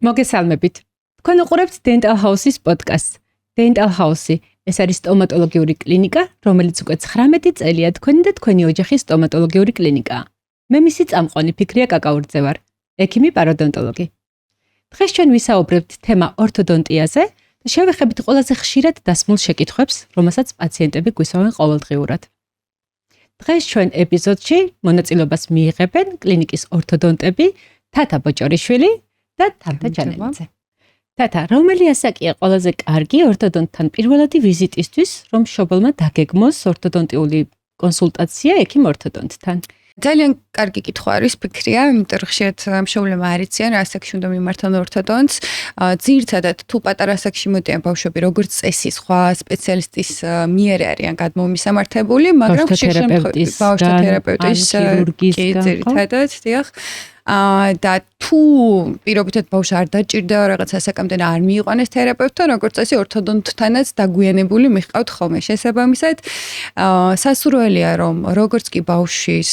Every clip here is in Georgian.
მოგესალმებით. თქვენ უყურებთ Dental House-ის პოდკასტს. Dental House-ი ეს არის სტომატოლოგიური კლინიკა, რომელიც უკვე 19 წელია თქვენი და თქვენი ოჯახის სტომატოლოგიური კლინიკაა. მე მისი წამყვანი ფიქრია კაკაურძე ვარ, ექიმი პაროდონტოლოგი. დღეს ჩვენ ვისაუბრებთ თემა ორთოდონტიაზე და შევეხებით ყველაზე ხშირად დასმულ შეკითხვებს, რომელსაც პაციენტები გვისვამენ ყოველდღიურად. დღეს ჩვენ ეპიზოდში მონაწილეობას მიიღებენ კლინიკის ორთოდონტები თათა ბოჭორიშვილი და თამთა ჯანელიძე. თათა, რომელი ასაკია ყველაზე კარგი ორთოდონტთან პირველადი ვიზიტისთვის, რომ მშობელმა დაგეგმოს ორთოდონტიული კონსულტაცია ექიმ ორთოდონტთან? ძალიან კარგი კითხვა არის, ფიქრია, იმიტომ რომ ხშირად მშობლებმა არ იციან, რა ასაკში უნდა მიმართონ ორთოდონტს. ძირითადად თუ პატარა ასაკში მოდიან ბავშვები, როგორც წესი, სხვა სპეციალისტის მიერ არიან გადმომისამართებული, მაგრამ ხშირ შემთხვევაში ბავშვთა თერაპევტის ხირურგისგან, ძირითადად, დიახ. და თუ პირობითად ბავშვს არ დაჭირდება რაღაც ასაკამდე არ მიიყვანეს თერაპევტთან, როგორც წესი ორთოდონტთანაც დაგვიანებული მიჰყავთ ხოლმე. შესაბამისად, სასურველია რომ როგორც კი ბავშვის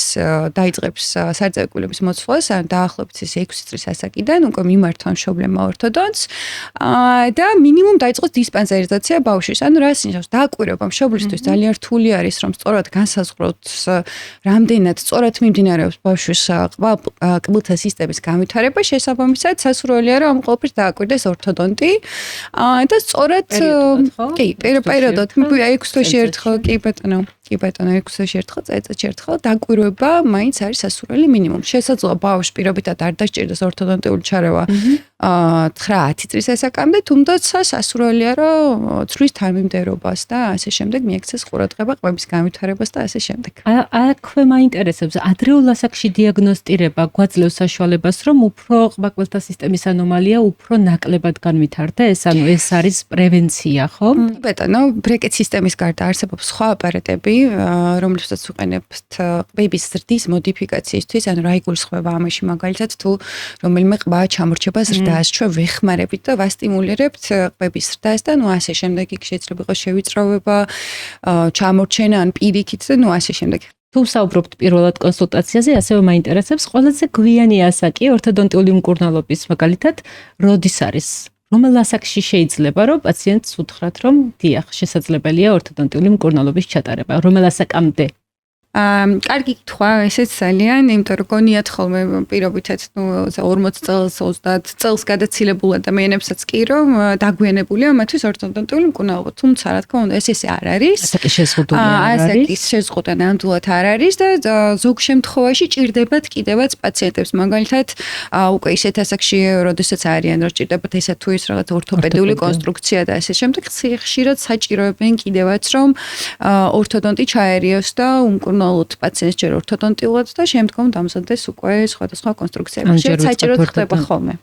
დაიწყებს სარწევი კბილების მოცვლას, ან დაახლოებით 6 წლის ასაკიდან უკვე მიმართონ მშობლებმა ორთოდონტს და მინიმუმ დაიწყოს დისპანსერიზაცია ბავშვის. ანუ რას ნიშნავს? დააკვირვება მშობლისთვის ძალიან რთული არის რომ სწორად განსაზღვროთ რამდენად სწორად მიმდინარეობს ბავშვის კბილთა სისტემის განვითარება, შესაბამისად სასურველია რომ ამ ყველაფერს დააკვირდეს ორთოდონტი და სწორად კი, პერიოდულად 6 თვეში ერთხელ, კი ბატონო, 6 თვეში ერთხელ, წელიწადში ერთხელ დაკვირვება მაინც არის სასურველი მინიმუმ. შესაძლოა ბავშვს პირობითად არ დაჭირდეს ორთოდონტიული ჩარევა 9-10 წლის ასაკამდე, თუმცა სასურველია რომ ცვლის თანმიმდევრობას და ასე შემდეგ მიექცეს ყურადღება ყბების განვითარებას და ასე შემდეგ. აქვე მაინტერესებს ადრეულ ასაკში დიაგნოსტირება გვაძლევს საშუალებას, რომ უფრო ყბაკბილთა სისტემის ანომალია უფრო ნაკლებად განვითარდეს, ანუ ეს არის პრევენცია, ხო? ბატონო, ბრეკეტ სისტემის გარდა არსებობს სხვა აპარატები, რომლებსაც ვიყენებთ ყბების ზრდის მოდიფიკაციისთვის, ანუ რა იგულისხმება ამაში, მაგალითად თუ რომელიმე ყბა ჩამორჩება ზრდას, ჩვენ ვეხმარებით და ვასტიმულირებთ ყბების ზრდას და ნუ ასე შემდეგ, იქ შეიძლება იყოს შევიწროვება, ჩამორჩენა ან პირიქით და ნუ ასე შემდეგ. თუ საუბრობთ პირველად კონსულტაციაზე, ასევე მაინტერესებს ყველაზე გვიანი ასაკი ორთოდონტიული მკურნალობის, მაგალითად, როდის არის? რომელ ასაკში შეიძლება რომ პაციენტს უთხრათ, რომ დიახ, შესაძლებელია ორთოდონტიული მკურნალობის ჩატარება, რომელ ასაკამდე? კარგი კითხვა, ესეც ძალიან, იმიტომ რომ გონიათ ხოლმე პირობითად 40 წელს, 30 წელს გადაცილებულ ადამიანებსაც კი რომ დაგვიანებულია მათთვის ორთოდონტიული მკურნალობა, თუმცა რა თქმა უნდა ეს ესე არ არის. ასაკის შეზღუდული არ არის. ასაკის შეზღუდვა ნამდვილად არ არის და ზოგ შემთხვევაში ჭირდებათ კიდევაც პაციენტებს, მაგალითად, უკვე ისეთ ასაკში, როდესაც არიან, რომ ჭირდებათ ესა თუ ის რაღაც ორთოპედიული კონსტრუქცია და ასე შემდეგ, ხშირად საჭიროებენ კიდევაც რომ ორთოდონტი ჩაერიოს და უმკურნალოთ პაციენტს ჯერ ორთოდონტიულად და შემდგომ დამზადდეს უკვე სხვადასხვა კონსტრუქციები. საჭიროდ ხდება ხოლმე.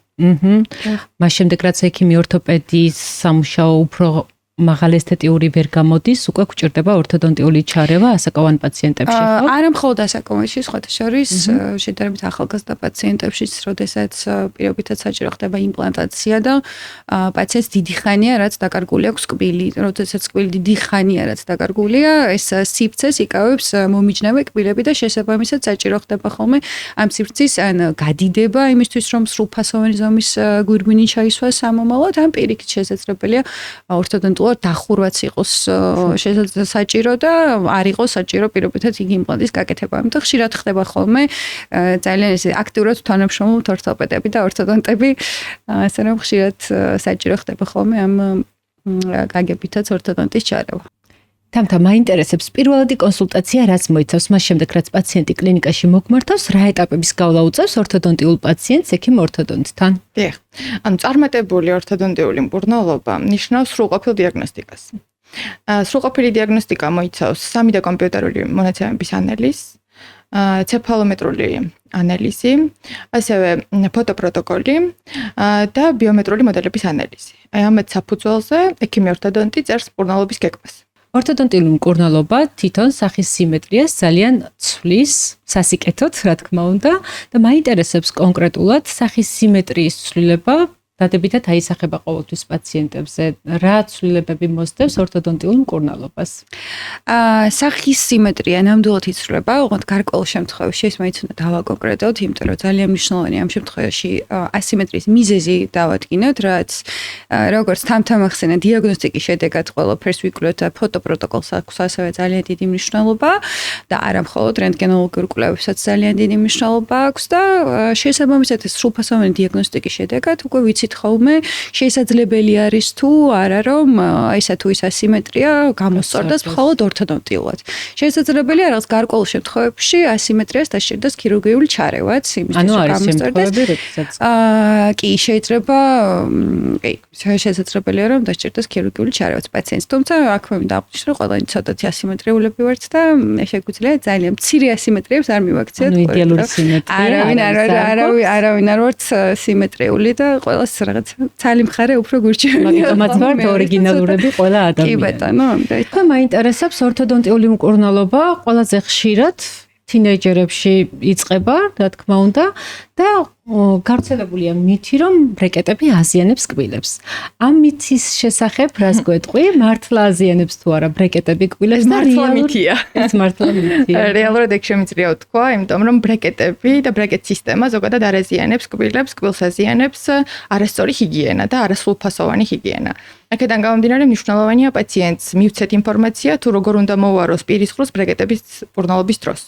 მას შემდეგ რაც ექიმი ორთოპედის სამუშაო უფრო მაღალ ესთეტიური ვერ გამოდის, უკვე გვჭირდება ორთოდონტიული ჩარევა ასაკოვან პაციენტებში, ხო? არა მხოლოდ ასაკოვანში, სხვათა შორის შედარებით ახალგაზრდა პაციენტებშიც, როდესაც პირობითად საჭირო ხდება იმპლანტაცია და პაციენტს დიდი ხანია, რაც დაკარგული აქვს კბილი, როდესაც კბილი დიდი ხანია, რაც დაკარგულია, ეს სივრცეს იკავებს მომიჯნავე კბილები და შესაბამისად საჭირო ხდება ხოლმე ამ სივრცის ან გადიდება იმისთვის, რომ სრულფასოვანი ზომის გვირგვინი ჩაისვას სამომავლოდ, ან პირიქით შესაძლებელია ორთოდონტ დახურვაც იყოს საჭირო და არ იყოს საჭირო პირობითად იგი იმპლანტის გაკეთება. ამიტომ ხშირად ხდება ხოლმე ძალიან ესე აქტიურად თანამშრომლობთ ორთოპედები და ორთოდონტები, ასე რომ ხშირად საჭირო ხდება ხოლმე ამ გაგებითაც ორთოდონტის ჩარევა. თამთა, მაინტერესებს პირველადი კონსულტაცია რაც მოიცავს, მას შემდეგ რაც პაციენტი კლინიკაში მოგმართავს, რა ეტაპების გავლა უწევს ორთოდონტიულ პაციენტს ექიმ ორთოდონტთან? დიახ. ანუ წარმატებული ორთოდონტიული მკურნალობა ნიშნავს სრულყოფილ დიაგნოსტიკას. სრულყოფილი დიაგნოსტიკა მოიცავს 3D კომპიუტერული მონაცემების ანალიზს, ცეფალომეტრული ანალიზი, ასევე ფოტოპროტოკოლი და ბიომეტრიული მოდელების ანალიზი. აი ამეთ საფუძველზე ექიმი ორთოდონტი წერს მკურნალობის გეგმას. ორთოდონტიული მკურნალობა თვითონ სახის სიმეტრიას ძალიან ცვლის, სასიკეთოდ, რა თქმა უნდა, და მაინტერესებს კონკრეტულად სახის სიმეტრიის ცვლილება დადებითად აისახება ყოველთვის პაციენტებზე. რა ცვლილებები მოსდევს ორთოდონტიულ მკურნალობას? სახის სიმეტრია ნამდვილად იცვლება, ოღონდ გარკვეულ შემთხვევაში ეს მაინც უნდა დავაკონკრეტოთ, იმიტომ რომ ძალიან მნიშვნელოვანია ამ შემთხვევაში ასიმეტრიის მიზეზი დავადგინოთ, რაც როგორც თამთამახსენა დიაგნოსტიკის შედეგად ყველაფერს ვიკვლევთ და ფოტოპროტოკოლს აქვს ასევე ძალიან დიდი მნიშვნელობა და არა მხოლოდ რენტგენოლოგიურ კვლევებსაც ძალიან დიდი მნიშვნელობა აქვს და შესაბამისად ეს სრულფასოვანი დიაგნოსტიკის შედეგად უკვე ვიცით ხოლმე შესაძლებელი არის თუ არა რომ ისა თუ ის ასიმეტრია გამოსწორდეს მხოლოდ ორთოდონტიულად. შესაძლებელია რაღაც გარკვეულ შემთხვევებში ასიმეტრიას დასჭირდეს ქირურგიული ჩარევაც, იმისთვის რომ გამოსწორდეს. კი, შეიძლება, შესაძლებელია რომ დასჭირდეს ქირურგიული ჩარევაც პაციენტს. თუმცა აქვე მინდა აღნიშნო, რომ ყველანი ცოტათი ასიმეტრიულები ვართ და შეგვიძლია ძალიან მცირე ასიმეტრიებს არ მივაქციოთ. იდეალური სიმეტრია. არავინ არ ვართ სიმეტრიული და ყველას რაღაც ცალი მხარე უფრო გურჩევია. მაგიტომაც ვართ ორიგინალურები ყველა ადამიანი. კი ბატონო, თქვენ მაინტერესებს ორთოდონტიული მკურნალობა ყველაზე ხშირად თინეიჯერებში იწყება, რა თქმა უნდა, და გავრცელებულია მითი, რომ ბრეკეტები აზიანებს კბილებს. ამ მითის შესახებ რას გვეტყვი? მართლა აზიანებს თუ არა ბრეკეტები კბილებს? მართლა მითია. ეს მართლა მითია. რეალურად ეგ შემიძლია ვთქვა, იმიტომ რომ ბრეკეტები და ბრეკეტ სისტემა ზოგადად არ აზიანებს კბილებს, კბილს აზიანებს არასწორი ჰიგიენა და არასრულფასოვანი ჰიგიენა. აქედან გამომდინარე მნიშვნელოვანია პაციენტს მივცეთ ინფორმაცია თუ როგორ უნდა მოუაროს პირისყრუს ბრეკეტების მკურნალობის დროს.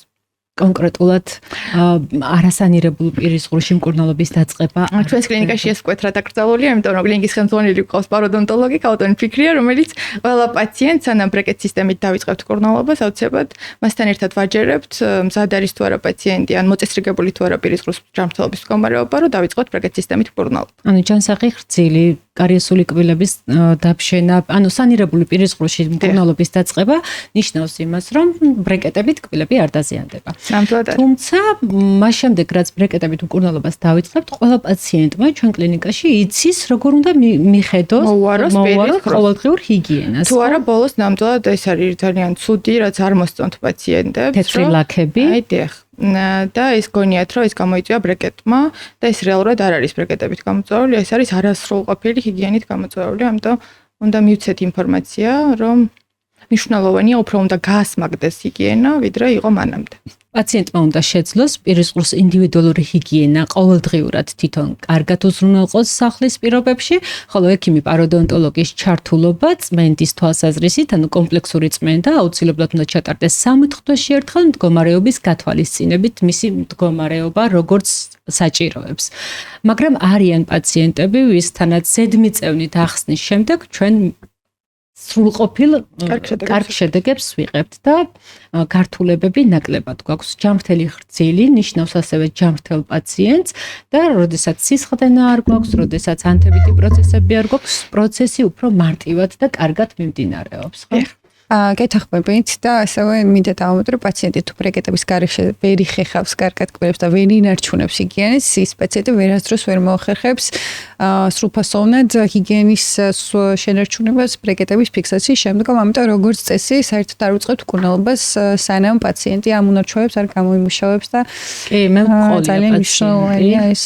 კონკრეტულად არასანირებული პირისყრუში მკურნალობის დაწყება. ჩვენს კლინიკაში ეს მკვეთრად აკრძალულია, იმიტომ რომ კლინიკის ხელმძღვანელი ყავს პაროდონტოლოგი, კაუტონი ფიქრია, რომელიც ყველა პაციენტს სანამ ბრეკეტ სისტემით დავიწყებთ მკურნალობას, აუცილებლად მასთან ერთად ვაჯერებთ, მზად არის თუ არა პაციენტი, ან მოწესრიგებული თუ არა პირისყრუს ჯანმრთელობის მდგომარეობა, რომ დავიწყოთ ბრეკეტ სისტემით მკურნალობა. ანუ ჯანსაღი ხრწილი, კარიესული კბილების დაბშენა, ანუ სანირებული პირისყრუში მკურნალობის დაწყება ნიშნავს იმას, რომ ბრეკეტებით კბილები არ დაზიანდება. თუმცა მას შემდეგ რაც ბრეკეტებით მკურნალობას დავიწყებთ, ყველა პაციენტმა ჩვენ კლინიკაში იცის როგორ უნდა მიხედოს მოუაროს ყოველდღიურ ჰიგიენას. თუ არა ბოლოს ნამდვილად ეს არის ძალიან ცუდი, რაც არ მოსწონთ პაციენტებს, თეთრი ლაქები. აი დიახ. და ეს გონიათ რომ ეს გამოიწვია ბრეკეტმა და ეს რეალურად არ არის ბრეკეტებით გამოწვეული, ეს არის არასრულყოფილი ჰიგიენით გამოწვეული, ამიტომ უნდა მივცეთ ინფორმაცია, რომ მნიშვნელოვანია უფრო უნდა გაასმაგდეს ჰიგიენა, ვიდრე იყო მანამდე. პაციენტმა უნდა შეძლოს პირისყრუს ინდივიდუალური ჰიგიენა ყოველდღიურად თვითონ კარგად უზრუნველყოს სახლის პირობებში, ხოლო ექიმი პაროდონტოლოგის ჩართულობა წმენდის თვალსაზრისით, ანუ კომპლექსური წმენდა აუცილებლად უნდა ჩატარდეს 3 თვეში ერთხელ მდგომარეობის გათვალისწინებით მისი მდგომარეობა როგორც საჭიროებს. მაგრამ არიან პაციენტები, ვისთანაც ზედმიწევნით ახსნის შემდეგ ჩვენ სრულყოფილ კარგ შედეგებს ვიღებთ და გართულებები ნაკლებად გვაქვს. ჯანმრთელი ხრწილი ნიშნავს ასევე ჯანმრთელ პაციენტს და როდესაც სისხლდენა არ გვაქვს, როდესაც ანთებითი პროცესები არ გვაქვს, პროცესი უფრო მარტივად და კარგად მიმდინარეობს, ხო? გეთახმებით და ასევე მინდა დავამატო პაციენტი თუ ბრეკეტების გარეშე ვერ იხეხავს კარგად კბილებს და ვერ ინარჩუნებს ჰიგიენას, ის პაციენტი ვერასდროს ვერ მოახერხებს სრულფასოვნად ჰიგიენის შენარჩუნებას ბრეკეტების ფიქსაციის შემდგომ, ამიტომ როგორც წესი საერთოდ არ უწყებთ მკურნალობას სანამ პაციენტი ამ უნარჩვევებს არ გამოიმუშავებს და კი, მე მყოლია ძალიან მნიშვნელოვანია ეს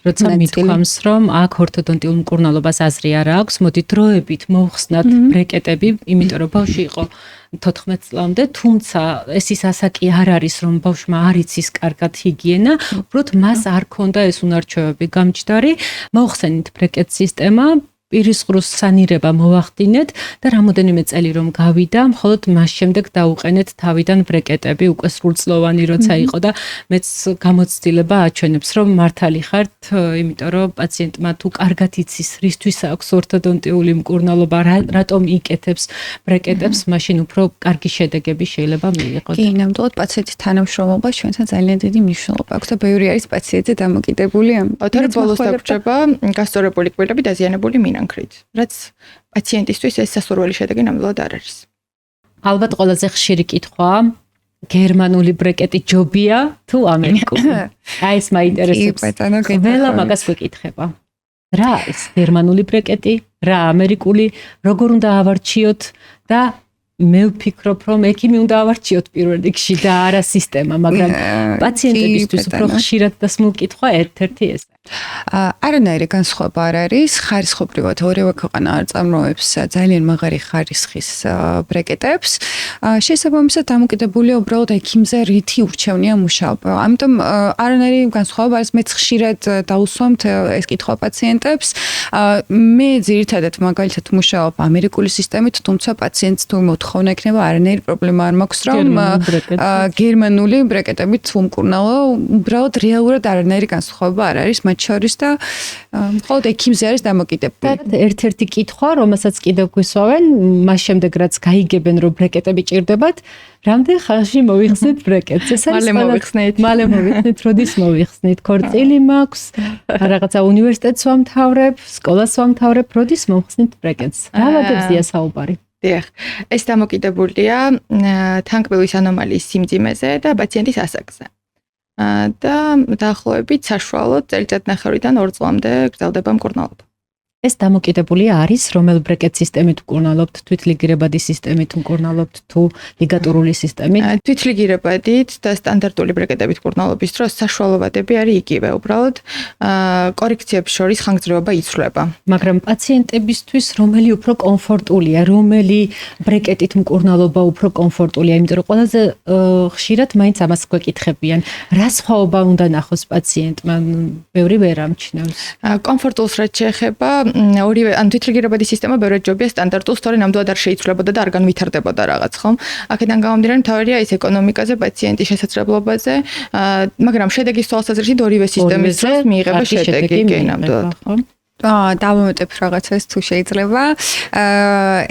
როცა მithქვამს რომ აქ ორთოდონტიულ მკურნალობას აზრი არ აქვს, მოდი დროებით მოვხსნათ ბრეკეტები, იმიტომ რომ ბავშვი იყო 14 წლამდე, თუმცა ეს ის ასაკი არ არის, რომ ბავშვმა არ იცის კარგად ჰიგიენა, უბრალოდ მას არ ქონდა ეს უნარჩვევები გამჯდარი, მოახსენით ბრეკეტ სისტემა, პირისყრუს სანირება მოვახდინეთ და რამოდენიმე წელი რომ გავიდა, მხოლოდ მას შემდეგ დაუყენეთ თავიდან ბრეკეტები, უკვე სრულწლოვანი როცა იყო და მეც გამოცდილება აჩვენებს, რომ მართალი ხართ, იმიტომ რომ პაციენტმა თუ კარგად იცის, რისთვის აქვს ორთოდონტიული მკურნალობა, რატომ იკეთებს ბრეკეტებს, მაშინ უფრო კარგი შედეგები შეიძლება მიიღოს. კი, ნამდვილად პაციენტის თანამშრომლობა ჩვენთან ძალიან დიდი მნიშვნელობა აქვს და ბევრი არის პაციენტზე დამოკიდებული ამ. ოთარ ბოლოს დაგვრჩება გასწორებული კბილები დაზიანებული მინა რაც პაციენტისთვის ეს სასურველი შედეგი ნამდვილად არ არის. ალბათ ყველაზე ხშირი კითხვა გერმანული ბრეკეტი ჯობია თუ ამერიკული? აი ეს მაინტერესებს. ყველა მაგას ვეკითხება. რა არის გერმანული ბრეკეტი, რა ამერიკული, როგორ უნდა ავარჩიოთ და მე ვფიქრობ, რომ ექიმი უნდა ავარჩიოთ პირველ რიგში და არა სისტემა, მაგრამ პაციენტებისთვის უფრო ხშირად დასმულ კითხვა ერთ-ერთი ეს. არანაირი განსხვავება არ არის, ხარისხობრივად ორივე ქვეყანა არ წარმოებს ძალიან მაღალი ხარისხის ბრეკეტებს. შესაბამისად დამოკიდებულია უბრალოდ ექიმზე რითი ურჩევნია მუშაობა. ამიტომ არანაირი განსხვავება არის, მეც ხშირად დაუსვამთ ეს კითხვა პაციენტებს. მე ძირითადად მაგალითად მუშაობ ამერიკული სისტემით, თუმცა პაციენტს თუ მოთხოვნა იქნება, არანაირი პრობლემა არ მაქვს, რომ გერმანული ბრეკეტებით უმკურნალო, უბრალოდ რეალურად არანაირი განსხვავება არ არის მათ შორის და მხოლოდ ექიმზე არის დამოკიდებული. ერთ-ერთი კითხვა, რომელსაც კიდევ გვისვავენ, მას შემდეგ რაც გაიგებენ, რომ ბრეკეტები ჭირდებათ, რამდენ ხანში მოიხსნით ბრეკეტს? ეს არის მალე მოიხსნით, როდის მოიხსნით? ქორწილი მაქვს, რაღაცა უნივერსიტეტს ვამთავრებ, სკოლას ვამთავრებ, როდის მოიხსნით ბრეკეტს? რა ვადებზია საუბარი? დიახ, ეს დამოკიდებულია თანკბილის ანომალიის სიმძიმეზე და პაციენტის ასაკზე. და დაახლოებით საშუალოდ წელიწადნახევრიდან 2 წლამდე გრძელდება მკურნალობა. ეს დამოკიდებული არის, რომელ ბრეკეტ სისტემით მკურნალობთ, თვითლიგირებადი სისტემით მკურნალობთ თუ ლიგატურული სისტემით? თვითლიგირებადით და სტანდარტული ბრეკეტებით მკურნალობის დროს საშუალო ვადები არის იგივე, უბრალოდ კორექციებს შორის ხანგრძლივობა იცვლება. მაგრამ პაციენტებისთვის რომელი უფრო კომფორტულია, რომელი ბრეკეტით მკურნალობა უფრო კომფორტულია, იმიტომ რომ ყველაზე ხშირად მაინც ამას გვეკითხებიან, რა სხვაობა უნდა ნახოს პაციენტმა, ბევრი ვერ ამჩნევს. კომფორტულს რაც შეეხება ორივე ან თვითლიგირებადი სისტემა ბევრად ჯობია სტანდარტულ, სწორედ ნამდვილად არ შეიცვლებოდა და არ განვითარდებოდა რაღაც, ხომ? აქედან გამომდინარე, მთავარია ის ეკონომიკაზე, პაციენტის შესაძლებლობაზე, მაგრამ შედეგის თვალსაზრისით ორივე სისტემის დროს მიიღება შედეგი, კი, ნამდვილად, ხო? დავამატებ რაღაცას თუ შეიძლება.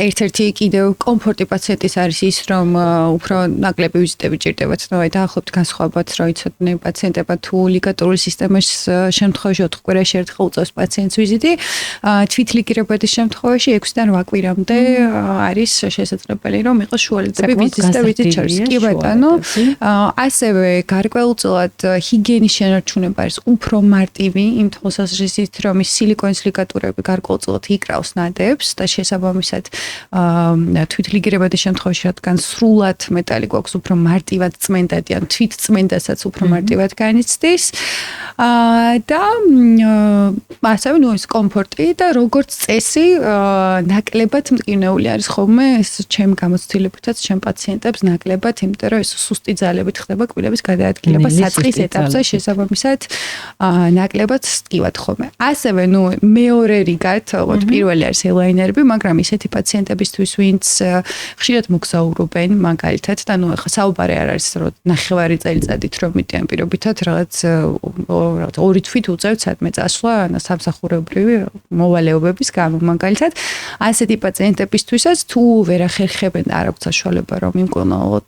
ერთ-ერთი კიდევ კომფორტი პაციენტის არის ის, რომ უფრო ნაკლები ვიზიტები ჭირდებათ. დაახლოებით განსხვავებაც რა იცოდნენ პაციენტებმა თუ ლიგატურული სისტემის შემთხვევაში 4 კვირაში ერთხელ უწევს პაციენტს ვიზიტი. თვითლიგირებადის შემთხვევაში 6-დან 8 კვირამდე არის შესაძლებელი, რომ იყოს შუალედები ვიზიტს და ვიზიტ შორის. კი ბატონო. ასევე გარკვეულწილად ჰიგიენის შენარჩუნება არის უფრო მარტივი იმ თვალსაზრისით, რომ ის სილიკონის ლიგატურები გარკვეულწილად იკრავს ნადებს და შესაბამისად თვითლიგირებადის შემთხვევაში რადგან სრულად მეტალი გვაქვს უფრო მარტივად წმენდადი ან თვით წმენდასაც უფრო მარტივად განიცდის და ასევე ის კომფორტი და როგორც წესი ნაკლებად მტკივნეული არის ხოლმე ეს ჩემ გამოცდილებითაც ჩემ პაციენტებს ნაკლებად, იმიტომ რომ ეს სუსტი ძალებით ხდება კბილების გადაადგილება საწყის ეტაპზე შესაბამისად ნაკლებად სტკივად ხოლმე. ასევე მეორე რიგად, როგორც პირველი არის ელაინერები, მაგრამ ისეთი პაციენტებისთვის, ვინც ხშირად მოგზაურობენ, მაგალითად, და ახლა საუბარი არ არის, რომ ნახევარი წელიწადით რომ მიტიან პირობითად რაღაც 2 თვით უწევთ სადმე წასვლა, სამსახურებრივი მოვალეობების გამო, მაგალითად, ასეთი პაციენტებისთვისაც თუ ვერ ახერხებენ და არ აქვს საშუალება რომ იმკურნალოთ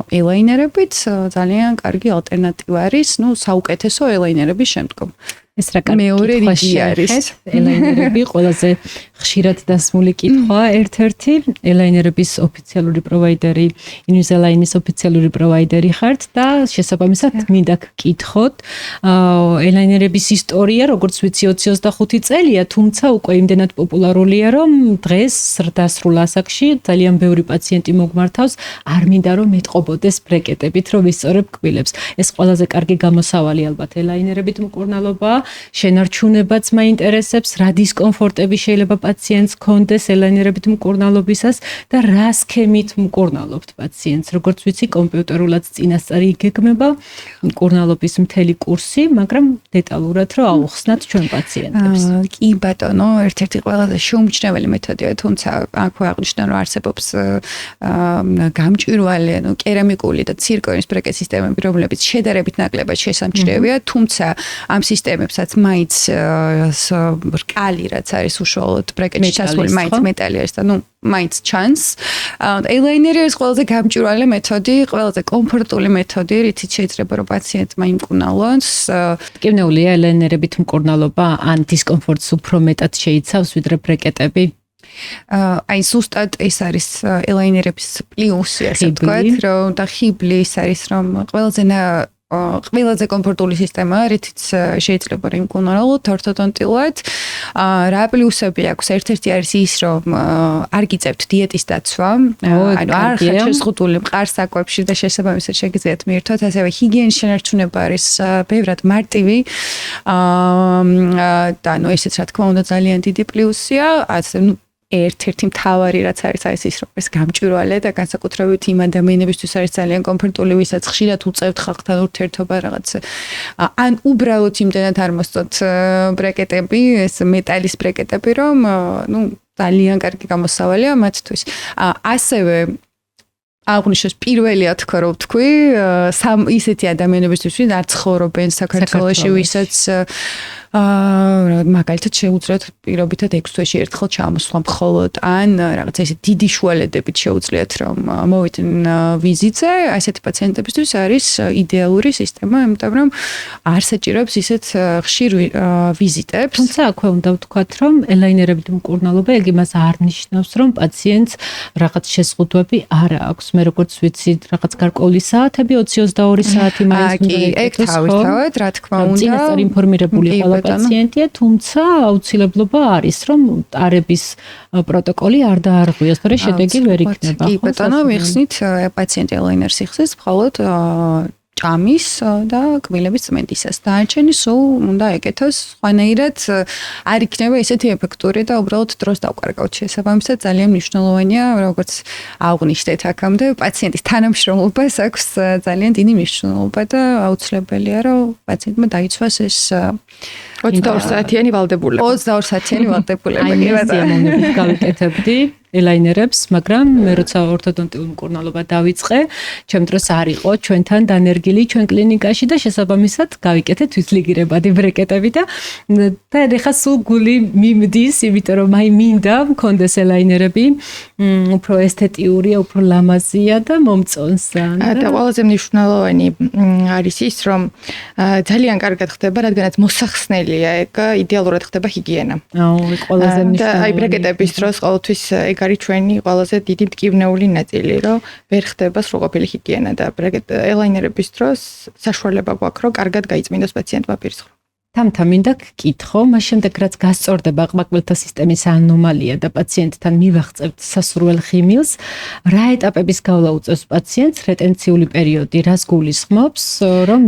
ელაინერებით, ძალიან კარგი ალტერნატივა არის, საუკეთესო ელაინერების შემდგომ. ეს რა მეორე რიგი არის. ელაინერები ყველაზე ხშირად დასმული კითხვა ერთ-ერთი. ელაინერების ოფიციალური პროვაიდერი, ინვიზელაინის ოფიციალური პროვაიდერი ხართ და შესაბამისად მინდა გკითხოთ. ელაინერების ისტორია, როგორც ვიცი 20-25 წელია, თუმცა უკვე იმდენად პოპულარულია, რომ დღეს დასრულ ასაკში ძალიან ბევრი პაციენტი მოგმართავს, არ მინდა რომ მეტყობოდეს ბრეკეტებით, რომ ვისწორებ კბილებს. ეს ყველაზე კარგი გამოსავალი ალბათ ელაინერებით მკურნალობა. შენარჩუნებაც მაინტერესებს, რა დისკომფორტები შეიძლება პაციენტს ჰქონდეს ელაინერებით მკურნალობისას და რა სქემით მკურნალობთ პაციენტს. როგორც ვიცი, კომპიუტერულად წინასწარი იგეგმება მკურნალობის მთელი კურსი, მაგრამ დეტალურად რა აუხსნათ ჩვენ პაციენტებს. კი ბატონო, ერთ-ერთი ყველაზე შეუმჩნეველი მეთოდია, თუმცა აქვე აღნიშნა რომ არსებობს გამჭვირვალე, კერამიკული და ცირკონის ბრეკეტ სისტემები, რომლებიც შედარებით ნაკლებად შესამჩნევია, თუმცა ამ სისტემებსაც მაინც რკალი რაც არის უშუალოდ ბრეკეტში ჩასული მაინც მეტალი არის და მაინც ჩანს. ელაინერი არის ყველაზე გამჭვირვალე მეთოდი, ყველაზე კომფორტული მეთოდი, რითიც შეიძლება რომ პაციენტმა იმკურნალოს. მტკივნეულია ელაინერებით მკურნალობა ან დისკომფორტს უფრო მეტად შეიცავს ვიდრე ბრეკეტები? აი ზუსტად ეს არის ელაინერების პლუსი, ასე ვთქვათ, რომ და ხიბლი ის არის, რომ ყველაზე ყველაზე კომფორტული სისტემაა, რითიც შეიძლება იმკურნალოთ ორთოდონტიულად. რა პლუსები აქვს? ერთ-ერთი არის ის, რომ არ გიწევთ დიეტის დაცვა, ანუ არ ხართ შეზღუდული მყარ საკვებში და შესაბამისად შეგიძლიათ მიირთვათ, ასევე ჰიგიენის შენარჩუნება არის ბევრად მარტივი. და ნუ ესეც რა თქმა უნდა ძალიან დიდი პლუსია, ასე ნუ ერთ-ერთი მთავარი რაც არის ის რომ ეს გამჭვირვალე და განსაკუთრებით იმ ადამიანებისთვის არის ძალიან კომფორტული, ვისაც ხშირად უწევთ ხალხთან ურთიერთობა რაღაც ან უბრალოდ იმდენად არ მოსწოთ ბრეკეტები, ეს მეტალის ბრეკეტები, რომ ნუ ძალიან კარგი გამოსავალია მათთვის. ასევე აღნიშნოს პირველია თქო რომ თქვი ისეთი ადამიანებისთვის ვინც არ ცხოვრობენ საქართველოში, ვისაც მაგალითად შეუძლიათ პირობითად 6 თვეში ერთხელ ჩამოსვლა მხოლოდ ან რაღაც ესე დიდი შუალედებით შეუძლიათ რომ მოვიდნენ ვიზიტზე, ასეთი პაციენტებისთვის არის იდეალური სისტემა, იმიტომ რომ არ საჭიროებს ისეთ ხშირ ვიზიტებს. თუმცა აქვე უნდა ვთქვათ, რომ ელაინერებით მკურნალობა ეგ იმას არ ნიშნავს, რომ პაციენტს რაღაც შეზღუდვები არ აქვს. მე როგორც ვიცი, რაღაც გარკვეული საათები 20-22 საათი მაინც ეგ თავისთავად, რა თქმა უნდა. წინასწარ ინფორმირებული ყველა პაციენტია, თუმცა აუცილებლობა არის, რომ ტარების პროტოკოლი არ დაარღვიოს, თორე შედეგი ვერ იქნება. კი, ბატონო, მიხსნით პაციენტი ელაინერს იხსნის მხოლოდ ჭამის და კბილების წმენდისას. დანარჩენი სულ უნდა ეკეთოს, სხვანაირად არ იქნება ესეთი ეფექტური და უბრალოდ დროს დავკარგავთ. შესაბამისად ძალიან მნიშვნელოვანია, როგორც აღვნიშნეთ აქამდე, პაციენტის თანამშრომლობას აქვს ძალიან დიდი მნიშვნელობა და აუცილებელია, რომ პაციენტმა დაიცვას ეს 22 საათიანი ვალდებულება. 22 საათიანი ვალდებულება. კი ბატონო, გავიკეთებდი ელაინერებს, მაგრამ მე როცა ორთოდონტიული მკურნალობა დავიწყე, ჩემ დროს არ იყო ჩვენთან დანერგილი ჩვენ კლინიკაში და შესაბამისად გავიკეთე თვითლიგირებადი ბრეკეტები და ეხლა სულ გული მიმდის, იმიტომ რომ აი მინდა მქონდეს ელაინერები, უფრო ესთეტიურია, უფრო ლამაზია და მომწონს. და ყველაზე მნიშვნელოვანი არის ის, რომ ძალიან კარგად ხდება, რადგანაც მოსახსნელია ეგ, იდეალურად ხდება ჰიგიენა. ეგ ყველაზე მნიშვნელოვანია. აი ბრეკეტების დროს ყოველთვის ეგ არის ჩვენი ყველაზე დიდი მტკივნეული ნაწილი, რომ ვერ ხდება სრულყოფილი ჰიგიენა და ელაინერების დროს საშუალება გვაქვს, რომ კარგად გაიწმინდოს პაციენტმა პირსხმა. თამთა მინდა გკითხო, მას შემდეგ რაც გასწორდება ყმაყბილთა სისტემის ანომალია და პაციენტთან მივაღწევთ სასურველ ხიმილს, რა ეტაპების გავლა უწევს პაციენტს რეტენციული პერიოდი, რას გულისხმობს, რომ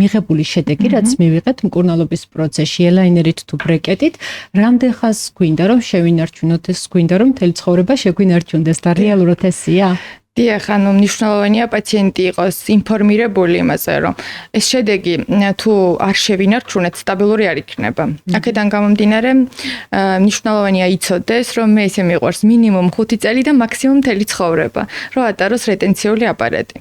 მიღებული შედეგი, რაც მივიღეთ მკურნალობის პროცესში, ელაინერით თუ ბრეკეტით, რამდენ ხანს გვინდა რომ შევინარჩუნოთ ეს, გვინდა რომ მთელი ცხოვრება შეგვინარჩუნდეს და რეალურად ესია? დიახ, ანუ მნიშვნელოვანია პაციენტი იყოს ინფორმირებული იმაზე, რომ ეს შედეგი თუ არ შევინარჩუნეთ, სტაბილური არ იქნება. აქედან გამომდინარე, მნიშვნელოვანია იცოდეს, რომ მე ესე მიყვარს მინიმუმ 5 წელი და მაქსიმუმ მთელი ცხოვრება, რომ ატაროს რეტენციული აპარატი.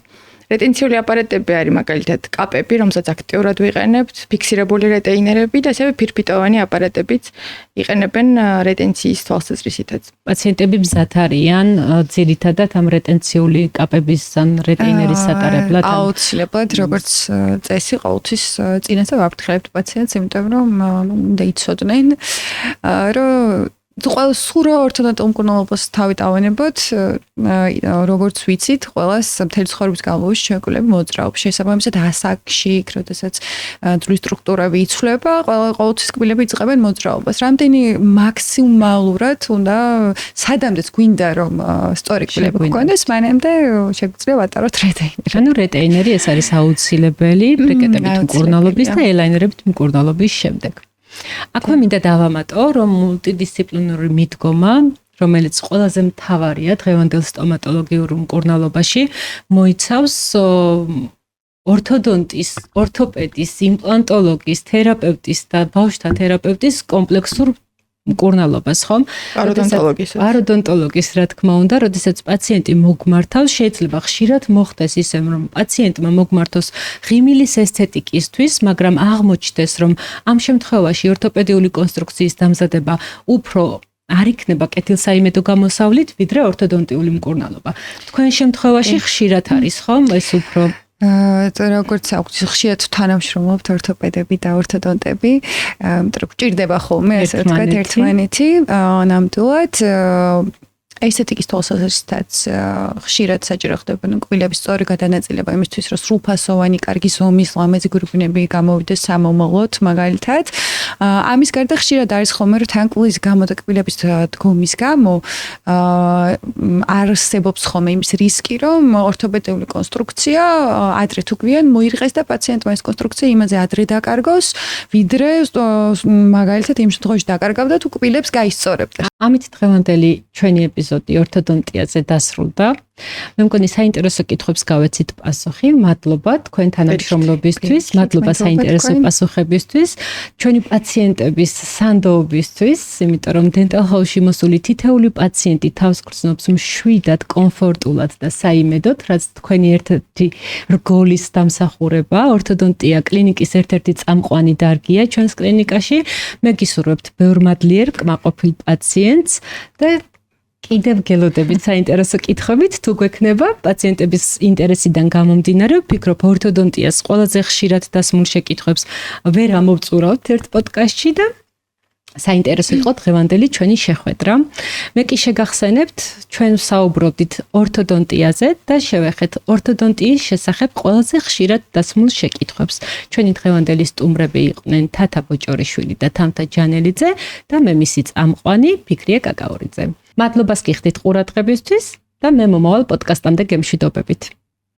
რეტენციული აპარატები არის მაგალითად კაპები, რომელსაც აქტიურად ვიყენებთ, ფიქსირებული რეტეინერები და ასევე ფირფიტოვანი აპარატებიც იყენებენ რეტენციის თვალსაზრისითაც. პაციენტები მზად არიან ძირითადად ამ რეტენციული კაპების ან რეტეინერის სატარებლად? აუცილებლად, როგორც წესი, ყოველთვის წინასწარ ვაფრთხილებთ პაციენტს, იმიტომ რომ უნდა იცოდნენ, რომ ყველა სურო ორთოდონტულ მკურნალობას თავით ავენებოთ, როგორც ვიცით, ყველას მთელი ცხოვრების განმავლობაში ჩვენკვლები მოძრაობს. შესაბამისად, ასაკში, როდესაც ძვლის სტრუქტურები იცვლება, ყოველთვის კბილები იწყებენ მოძრაობას. რამდენი მაქსიმალურად უნდა სადამდეც გვინდა რომ სწორი კბილები გქონდეს, მანამდე შეგვიძლია ვატაროთ რეტეინერი. ანუ რეტეინერი ეს არის აუცილებელი ბრეკეტებით მკურნალობის და ელაინერებით მკურნალობის შემდეგ. აქვე მინდა დავამატო, რომ მულტიდისციპლინური მიდგომა, რომელიც ყველაზე მთავარია დღევანდელ სტომატოლოგიურ მკურნალობაში, მოიცავს ორთოდონტის, ორთოპედის, იმპლანტოლოგის, თერაპევტის და ბავშვთა თერაპევტის კომპლექსურ მკურნალობას, ხომ? პაროდონტოლოგის, რა თქმა უნდა, როდესაც პაციენტი მოგმართავს, შეიძლება ხშირად მოხდეს ისე, რომ პაციენტმა მოგმართოს ღიმილის ესთეტიკისთვის, მაგრამ აღმოჩნდეს, რომ ამ შემთხვევაში ორთოპედიული კონსტრუქციის დამზადება უფრო არ იქნება კეთილსაიმედო გამოსავლით, ვიდრე ორთოდონტიული მკურნალობა. თქვენ შემთხვევაში ხშირად არის, ხომ? ეს უფრო როგორც აქვს ხშირად თანამშრომლობთ ორთოპედები და ორთოდონტები, მეტყვი ჭირდება ხოლმე ასე ვთქვათ ერთმანეთი, ნამდვილად ესთეტიკის თვალსაზრისითაც ხშირად საჭირო ხდება კბილების სწორი გადანაწილება იმისთვის, რომ სრულფასოვანი, კარგი ზომის ლამაზი გვირგვინები გამოვიდეს სამომავლოდ, მაგალითად. ამის გარდა ხშირად არის ხოლმე, რომ თან კბილის გამო და კბილების დგომის გამო არსებობს ხოლმე იმის რისკი, რომ ორთოპედიული კონსტრუქცია ადრე თუ გვიან მოირღეს და პაციენტმა ეს კონსტრუქცია იმაზე ადრე დაკარგოს, ვიდრე მაგალითად იმ შემთხვევაში დაკარგავდა თუ კბილებს გაისწორებდა. ამით დღევანდელი ჩვენი ეპიზოდი ორთოდონტიაზე დასრულდა. მე მგონი საინტერესო კითხვებს გავეცით პასუხი. მადლობა თქვენ თანამშრომლობისთვის, მადლობა საინტერესო პასუხებისთვის, ჩვენი პაციენტების სანდოობისთვის, იმიტომ რომ Dental House-ში მოსული თითეული პაციენტი თავს გრძნობს მშვიდად, კომფორტულად და საიმედოდ, რაც თქვენი ერთ-ერთი რგოლის დამსახურება, ორთოდონტია კლინიკის ერთ-ერთი წამყვანი დარგია ჩვენს კლინიკაში. მე გისურვებთ ბევრმადლიერ კმაყოფილ პაციენტს და კიდევ გელოდებით საინტერესო კითხვებით თუ გვექნება პაციენტების ინტერესიდან გამომდინარე, ვფიქრობ ორთოდონტიას ყველაზე ხშირად დასმულ შეკითხვებს ვერ ამოვწურავთ ერთ პოდკასტში და საინტერესო იყო დღევანდელი ჩვენი შეხვედრა. მე კი შეგახსენებთ, ჩვენ ვსაუბრობდით ორთოდონტიაზე და შევეხეთ ორთოდონტიის შესახებ ყველაზე ხშირად დასმულ შეკითხვებს. ჩვენი დღევანდელი სტუმრები იყვნენ თათა ბოჭორიშვილი და თამთა ჯანელიძე და მე მისი წამყვანი ფიქრია კაკაურიძე. მადლობას გიხდით ყურადღებისთვის და მე მომავალ პოდკასტამდე გემშვიდობებით.